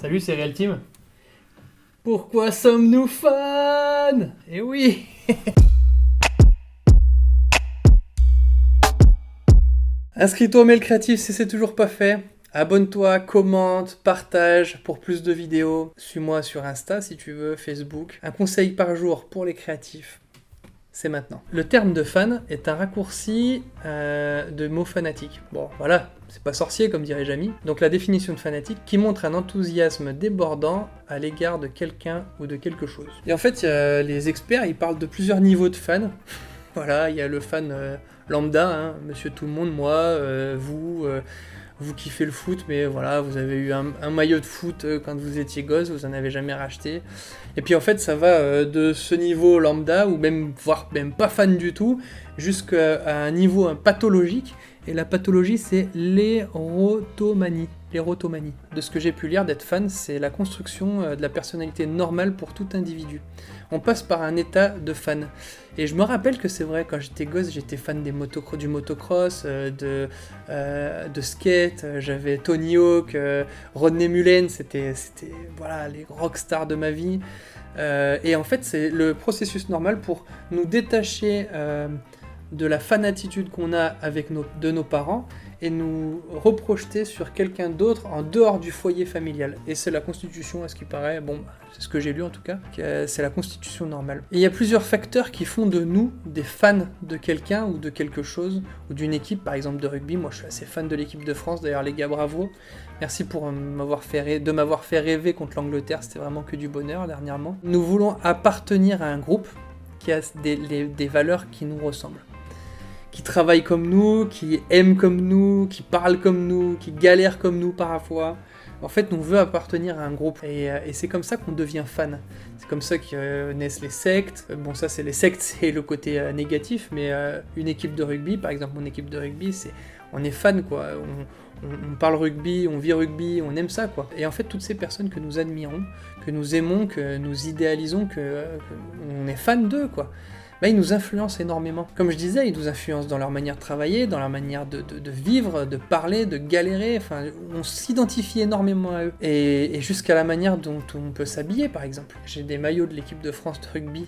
Salut, c'est Real Team. Pourquoi sommes-nous fans? Eh oui. Inscris-toi au mail créatif si c'est toujours pas fait. Abonne-toi, commente, partage pour plus de vidéos. Suis-moi sur Insta si tu veux, Facebook. Un conseil par jour pour les créatifs. C'est maintenant. Le terme de fan est un raccourci de mot fanatique. Bon, voilà, c'est pas sorcier comme dirait Jamy. Donc la définition de fanatique qui montre un enthousiasme débordant à l'égard de quelqu'un ou de quelque chose. Et en fait, les experts, ils parlent de plusieurs niveaux de fans. Voilà, il y a le fan lambda, hein, monsieur tout le monde, moi, vous kiffez le foot, mais voilà, vous avez eu un maillot de foot quand vous étiez gosse, vous en avez jamais racheté. Et puis en fait, ça va de ce niveau lambda, ou même, voire même pas fan du tout, jusqu'à un niveau pathologique. Et la pathologie, c'est l'érotomanie. L'érotomanie. De ce que j'ai pu lire, d'être fan, c'est la construction de la personnalité normale pour tout individu. On passe par un état de fan. Et je me rappelle que c'est vrai, quand j'étais gosse, j'étais fan du motocross, de skate, j'avais Tony Hawk, Rodney Mullen, c'était voilà, les rockstars de ma vie. Et en fait, c'est le processus normal pour nous détacher de la fanatitude qu'on a de nos parents et nous reprojeter sur quelqu'un d'autre en dehors du foyer familial. Et c'est la constitution, à ce qui paraît, bon, c'est ce que j'ai lu en tout cas, que c'est la constitution normale. Et il y a plusieurs facteurs qui font de nous des fans de quelqu'un ou de quelque chose, ou d'une équipe, par exemple de rugby. Moi je suis assez fan de l'équipe de France, d'ailleurs les gars, bravo. Merci pour m'avoir fait rêver contre l'Angleterre, c'était vraiment que du bonheur dernièrement. Nous voulons appartenir à un groupe qui a des valeurs qui nous ressemblent, qui travaillent comme nous, qui aiment comme nous, qui parlent comme nous, qui galèrent comme nous parfois. En fait, on veut appartenir à un groupe. Et c'est comme ça qu'on devient fan. C'est comme ça que naissent les sectes. Bon, ça, c'est les sectes, c'est le côté négatif. Mais une équipe de rugby, par exemple, mon équipe de rugby, on est fan, quoi. On parle rugby, on vit rugby, on aime ça, quoi. Et en fait, toutes ces personnes que nous admirons, que nous aimons, que nous idéalisons, on est fan d'eux, quoi. Bah, ils nous influencent énormément. Comme je disais, ils nous influencent dans leur manière de travailler, dans leur manière de vivre, de parler, de galérer. Enfin, on s'identifie énormément à eux. Et jusqu'à la manière dont on peut s'habiller, par exemple. J'ai des maillots de l'équipe de France de rugby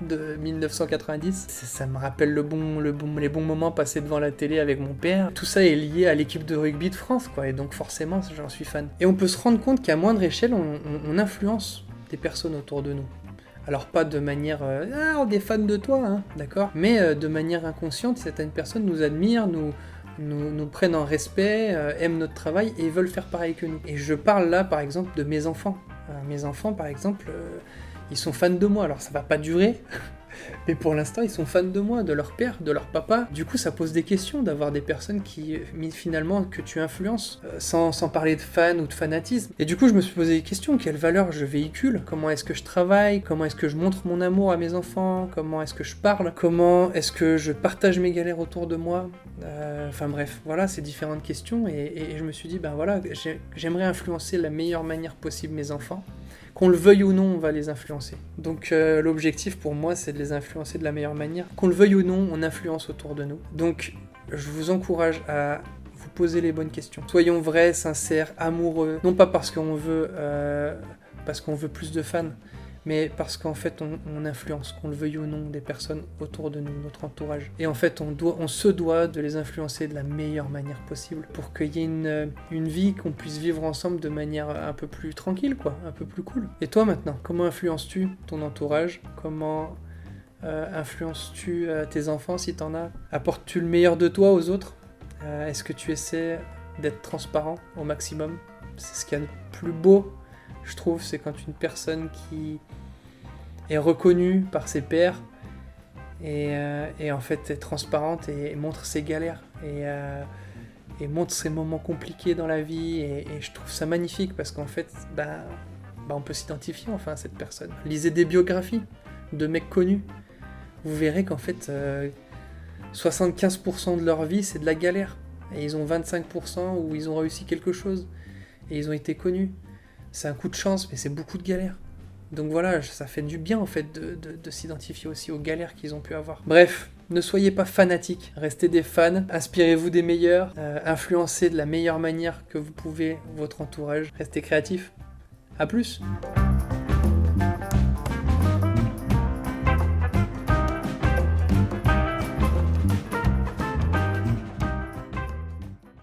de 1990. Ça me rappelle les bons moments passés devant la télé avec mon père. Tout ça est lié à l'équipe de rugby de France, quoi. Et donc forcément, j'en suis fan. Et on peut se rendre compte qu'à moindre échelle, on influence des personnes autour de nous. Alors pas de manière on est fan de toi, hein, d'accord, mais de manière inconsciente, certaines personnes nous admirent, nous prennent en respect, aiment notre travail et veulent faire pareil que nous. Et je parle là par exemple de mes enfants. Mes enfants par exemple, ils sont fans de moi, alors ça va pas durer. Mais pour l'instant, ils sont fans de moi, de leur père, de leur papa. Du coup, ça pose des questions d'avoir des personnes qui, finalement, que tu influences, sans parler de fan ou de fanatisme. Et du coup, je me suis posé des questions. Quelles valeurs je véhicule? Comment est-ce que je travaille? Comment est-ce que je montre mon amour à mes enfants? Comment est-ce que je parle? Comment est-ce que je partage mes galères autour de moi? Enfin bref, voilà, ces différentes questions. Et je me suis dit, ben voilà, j'aimerais influencer de la meilleure manière possible mes enfants. Qu'on le veuille ou non, on va les influencer. Donc l'objectif pour moi, c'est de les influencer de la meilleure manière. Qu'on le veuille ou non, on influence autour de nous. Donc je vous encourage à vous poser les bonnes questions. Soyons vrais, sincères, amoureux. Non pas parce qu'on veut plus de fans, mais parce qu'en fait on influence, qu'on le veuille ou non, des personnes autour de nous, notre entourage. Et en fait on se doit de les influencer de la meilleure manière possible pour qu'il y ait une vie qu'on puisse vivre ensemble de manière un peu plus tranquille, quoi, un peu plus cool. Et toi maintenant, comment influences-tu ton entourage? Comment influences-tu tes enfants si t'en as? Apportes-tu le meilleur de toi aux autres? Est-ce que tu essaies d'être transparent au maximum? C'est ce qu'il y a de plus beau, je trouve, c'est quand une personne qui est reconnue par ses pairs et en fait est transparente et montre ses galères et montre ses moments compliqués dans la vie et je trouve ça magnifique parce qu'en fait on peut s'identifier enfin à cette personne. Lisez des biographies de mecs connus, vous verrez qu'en fait 75% de leur vie c'est de la galère et ils ont 25% où ils ont réussi quelque chose et ils ont été connus. C'est un coup de chance, mais c'est beaucoup de galères. Donc voilà, ça fait du bien en fait de s'identifier aussi aux galères qu'ils ont pu avoir. Bref, ne soyez pas fanatiques, restez des fans, inspirez-vous des meilleurs, influencez de la meilleure manière que vous pouvez votre entourage, restez créatifs. À plus!